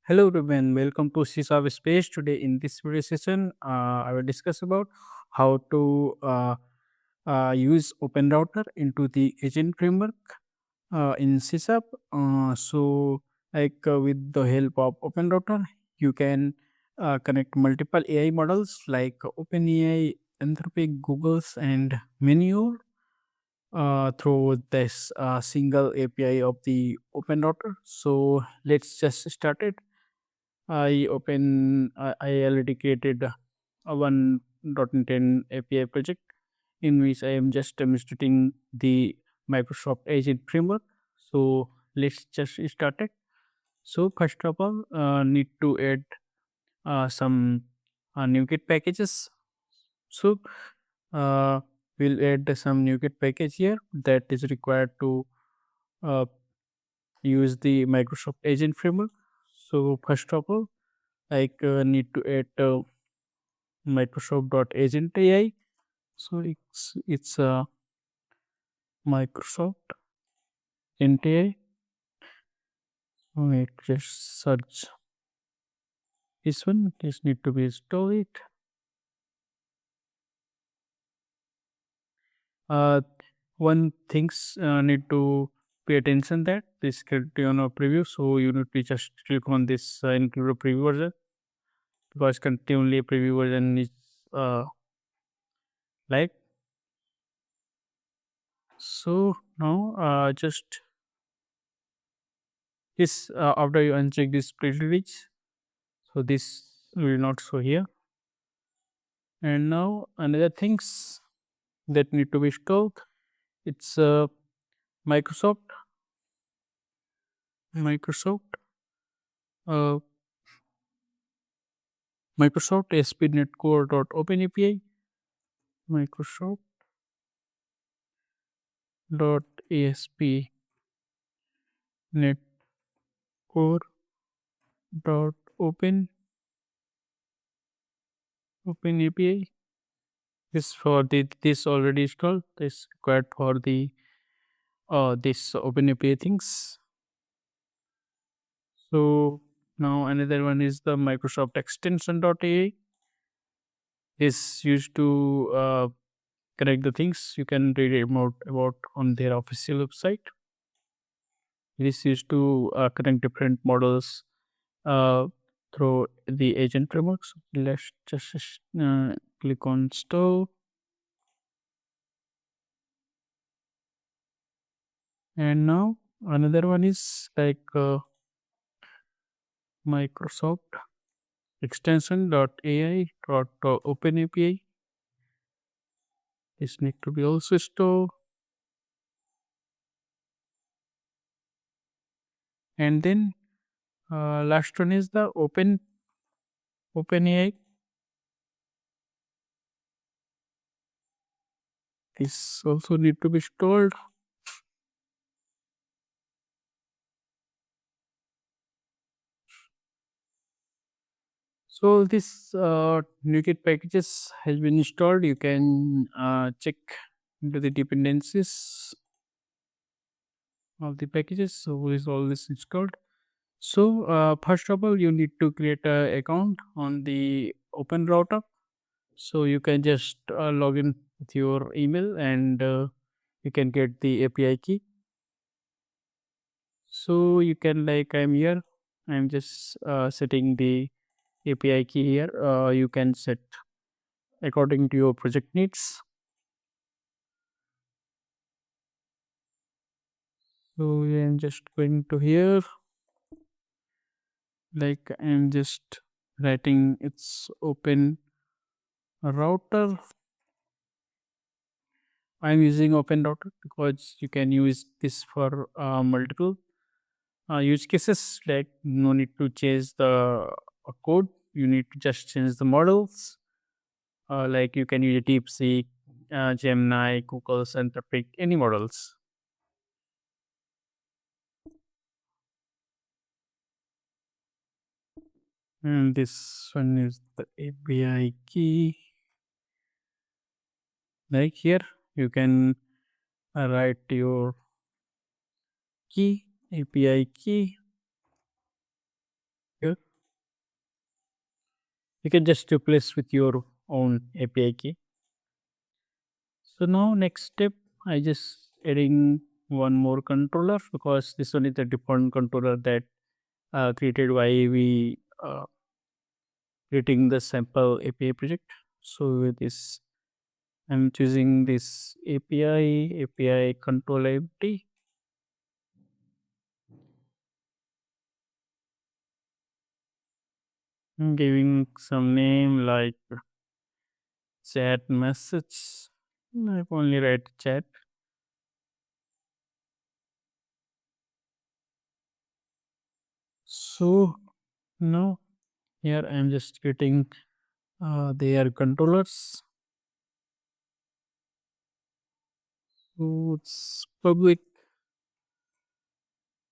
Hello everyone, welcome to CSAV Space. Today in this video session, I will discuss about how to use OpenRouter into the agent framework in CSAP. With the help of OpenRouter, you can connect multiple AI models like OpenAI, Anthropic, Google's, and many more through this single API of the OpenRouter. So let's just start it. I already created a 1.10 API project in which I am just demonstrating the Microsoft Agent framework. So let's just start it. So first of all, need to add some NuGet packages. So uh, we'll add some NuGet package here that is required to uh, use the Microsoft Agent framework. So first of all, need to add Microsoft.agent AI. So it's Microsoft Int AI. Wait, just search this one. This need to be installed. Uh, One things need to pay attention that this currently on a preview, so you need to just click on this include a preview version because currently only a preview version is live. So now just this after you uncheck this privilege, so this will not show here. And now another things that need to be stored, it's Microsoft Microsoft uh, Microsoft ASP.NET Core.OpenAPI, Microsoft dot ASP.NET Core dot OpenAPI. This for the this already installed. This required for the this OpenAPI things. So now another one is the Microsoft extension.ai. Is used to connect the things you can read about on their official website. It is used to connect different models uh, through the agent frameworks. Let's just click on store. And now another one is like Microsoft extension.ai.openapi. This need to be also stored. And then last one is the OpenAI. This also need to be stored. So this NuGet packages has been installed. You can check into the dependencies of the packages. So is all this installed. So first of all, you need to create a account on the OpenRouter. So you can just log in with your email and you can get the API key. So you can like I'm here. I'm just setting the API key here. You can set according to your project needs. So I'm just going to here, like I'm just writing it's open router. I'm using open router because you can use this for multiple use cases. Like no need to change the code. You need to just change the models. Like you can use DeepSeek, Gemini, Google's, Anthropic, any models. And this one is the API key. Like here, you can write your key, API key. here. You can just replace with your own API key. So now next step, I just adding one more controller because this one is the default controller that created while we creating the sample API project. So with this, I'm choosing this API control empty, giving some name like chat message. I only write chat. So now here I'm just getting their controllers. So it's public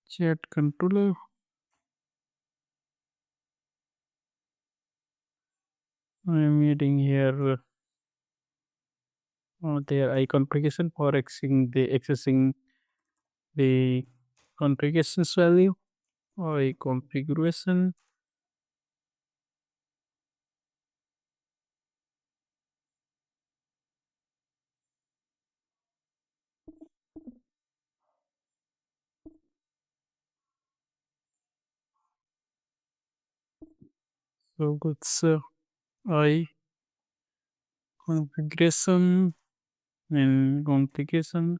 chat controller. I'm adding here their icon configuration for accessing the configurations value or a configuration. So it's I configuration and configuration.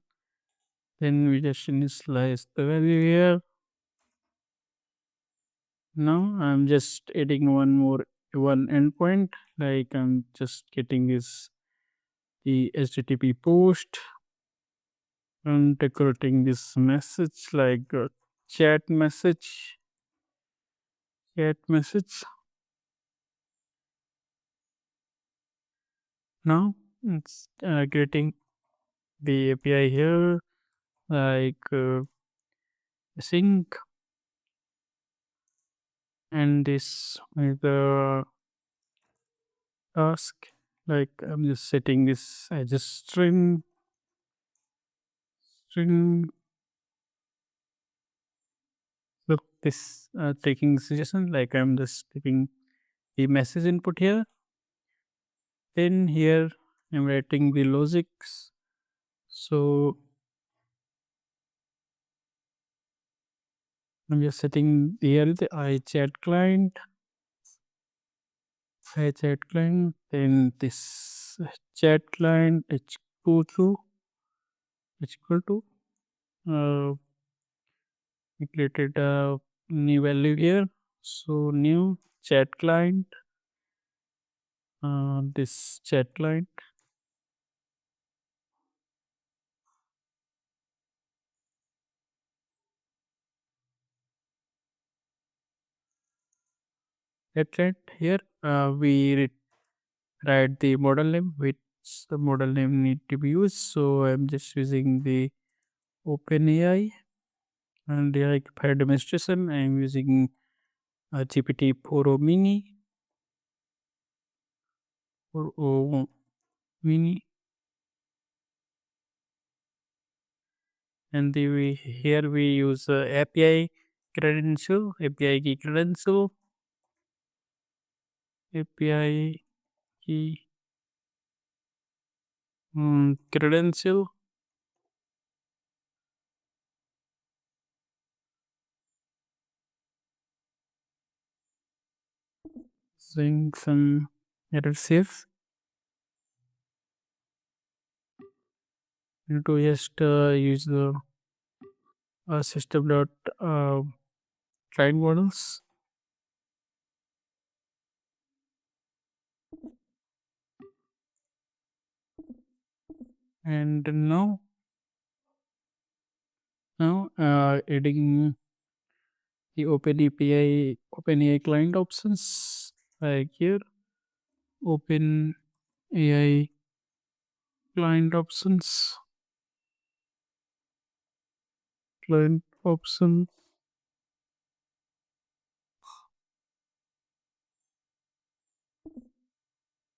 Then we just initialize the value here. Now I'm just adding one endpoint. Like I'm just getting this the HTTP post and decorating this message like chat message, chat message. Now it's getting the API here like sync, and this is the task. Like I'm just setting this as a string. Look, this taking suggestion, like I'm just taking the message input here. Then here I'm writing the logics. So I'm just setting here the I chat client, then this chat client equal to we created a new value here. So new chat client, this chat client, that client here. We write the model name which the model name need to be used. So I'm just using the OpenAI and the like for demonstration. I'm using GPT-4 mini or mini, and here we use API key API key credential, saying some error safe. Need to just use the system dot train models, and now adding the OpenAI client options like here OpenAI client options, client option.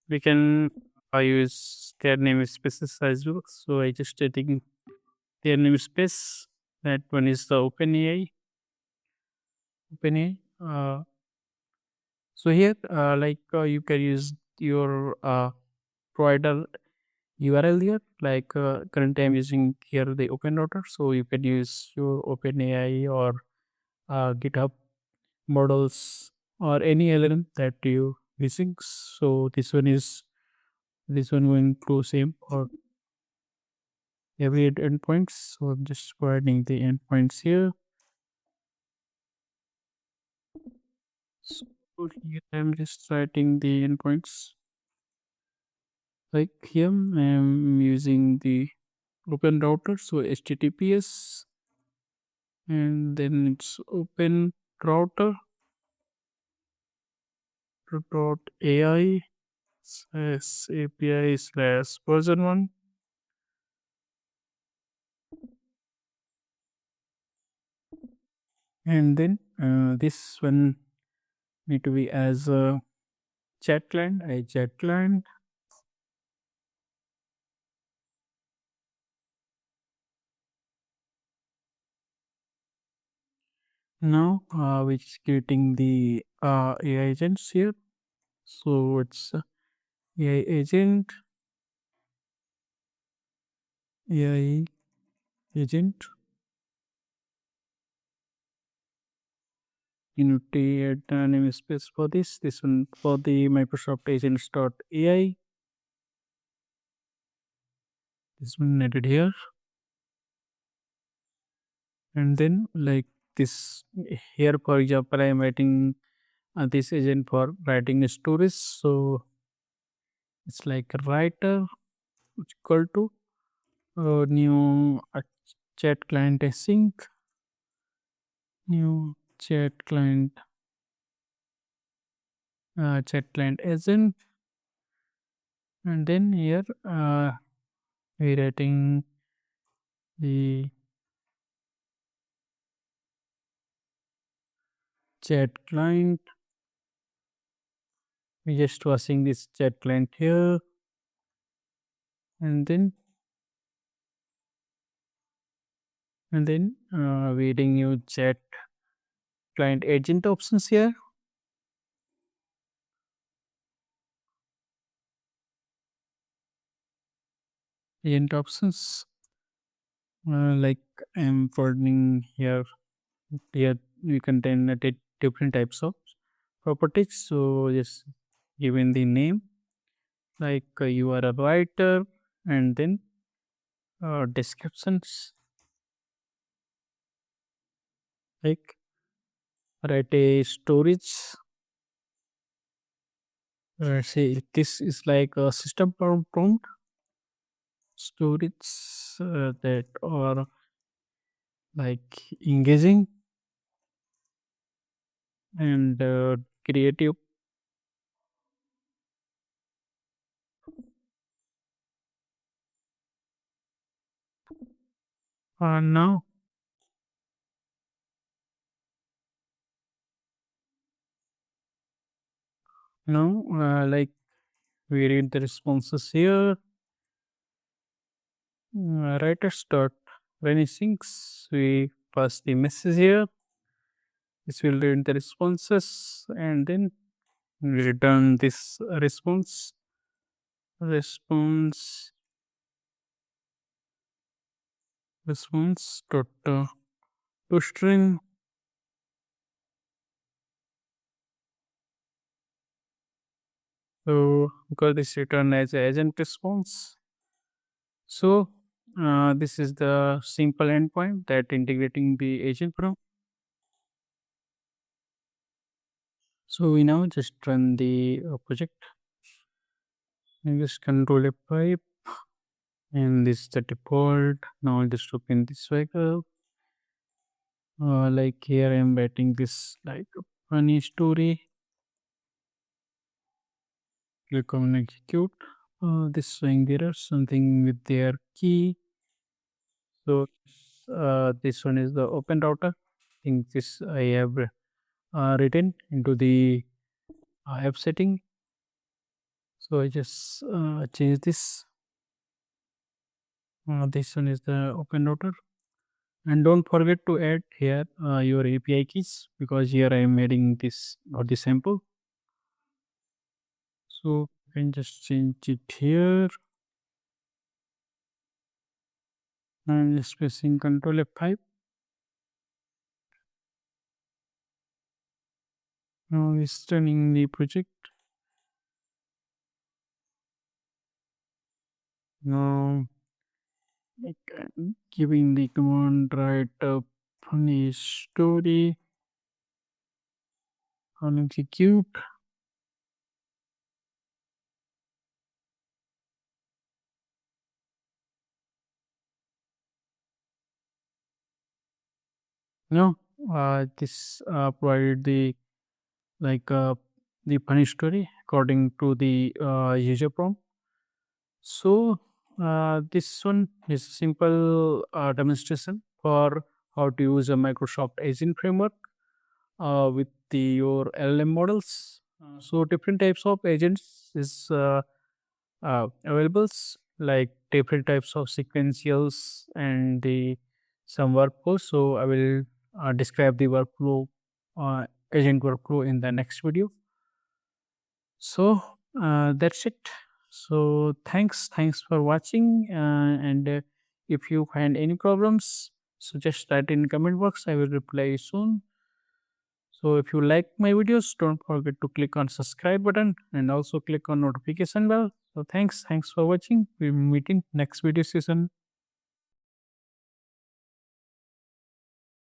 We can use their namespaces as well. So I just adding their namespace. That one is the OpenAI. So here, you can use your provider URL here. Currently, I'm using here the OpenRouter, so you can use your OpenAI or GitHub models or any LLM that you using. So this one going to same for every endpoints. So I'm just providing the endpoints here. So here I'm just writing the endpoints. Like here I'm using the open router, so HTTPS, and then it's open router dot AI slash API slash version 1, and then this one need to be as a chat client. I chat client. Now which is creating the AI agents here. So it's AI agent, AI agent. You need to add namespace for this. This one for the Microsoft Agents AI. This one added here, and then like this here, for example, I am writing this agent for writing stories. So it's like a writer equal to new chat client async, new chat client agent, and then here we writing the chat client. We just passing this chat client here, and then reading new chat client agent options here. Agent options, like I'm forwarding here. Here we contain different types of properties. So just given the name, like you are a writer, and then descriptions, like write a storage. Say this is like a system prompt storage that are like engaging and creative. Now like we read the responses here. Writers dot when it syncs, we pass the message here. This will read the responses, and then we return this response response dot to string. So because this return as a agent response. So this is the simple endpoint that integrating the agent from. So we now just run the project and just control F5, and this is the default. Now I'll just open this vehicle. Like here I'm writing this like funny story. Click on execute. This showing there are something with their key. So this one is the open router. I think this I have written into the app setting. So I just change this. This one is the open router, and don't forget to add here your API keys, because here I am adding this or the sample. So you can just change it here. I'm just pressing Control F5. Now it's running the project. Now giving the command write a funny story on execute. No, this provided the like the funny story according to the user prompt. So this one is a simple demonstration for how to use a Microsoft Agent framework with your LLM models. So different types of agents is available, like different types of sequentials and the some workflows. So I will describe the workflow, agent workflow in the next video. So that's it. So thanks for watching, and if you find any problems, so just write in comment box. I will reply soon. So if you like my videos, don't forget to click on subscribe button and also click on notification bell. So thanks for watching. We'll meet in next video session.